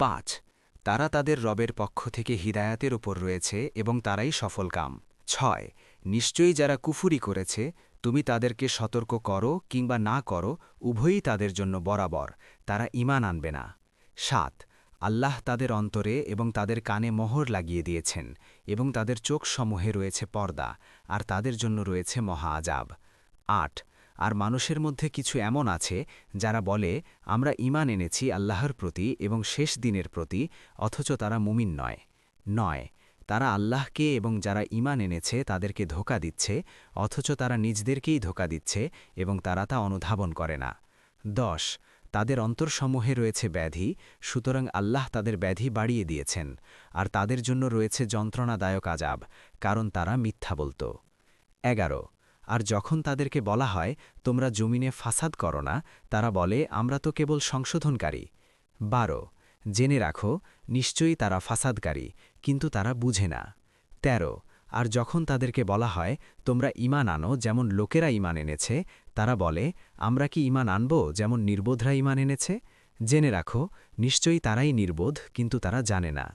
৫ তারা তাদের রবের পক্ষ থেকে হিদায়াতের ওপর রয়েছে এবং তারাই সফলকাম। ৬ নিশ্চয়ই যারা কুফুরি করেছে তুমি তাদেরকে সতর্ক করো কিংবা না করো উভয়ই তাদের জন্য বরাবর, তারা ঈমান আনবে না। ৭ আল্লাহ তাদের অন্তরে এবং তাদের কানে মোহর লাগিয়ে দিয়েছেন এবং তাদের চোখসমূহে রয়েছে পর্দা, আর তাদের জন্য রয়েছে মহা আযাব। ৮ আর মানুষের মধ্যে কিছু এমন আছে যারা বলে আমরা ঈমান এনেছি আল্লাহর প্রতি এবং শেষ দিনের প্রতি, অথচ তারা মুমিন নয়। ৯ তারা আল্লাহকে এবং যারা ঈমান এনেছে তাদেরকে ধোঁকা দিচ্ছে, অথচ তারা নিজদেরকেই ধোঁকা দিচ্ছে এবং তারা তা অনুধাবন করে না। ১০ তাদের অন্তরসমূহে রয়েছে ব্যাধি, সুতরাং আল্লাহ তাদের ব্যাধি বাড়িয়ে দিয়েছেন, আর তাদের জন্য রয়েছে যন্ত্রণাদায়ক আযাব, কারণ তারা মিথ্যা বলত। ১১ আর যখন তাদেরকে বলা হয় তোমরা জমিনে ফাসাদ করো না, তারা বলে আমরা তো কেবল সংশোধনকারী। ১২ জেনে রাখো নিশ্চয়ই তারা ফাসাদকারী, কিন্তু তারা বুঝে না। ১৩ আর যখন তাদেরকে বলা হয় তোমরা ঈমান আনো যেমন লোকেরা ঈমান এনেছে, তারা বলে আমরা কি ঈমান আনব যেমন নির্বোধরা ঈমান এনেছে? জেনে রাখো নিশ্চয়ই তারাই নির্বোধ, কিন্তু তারা জানে না।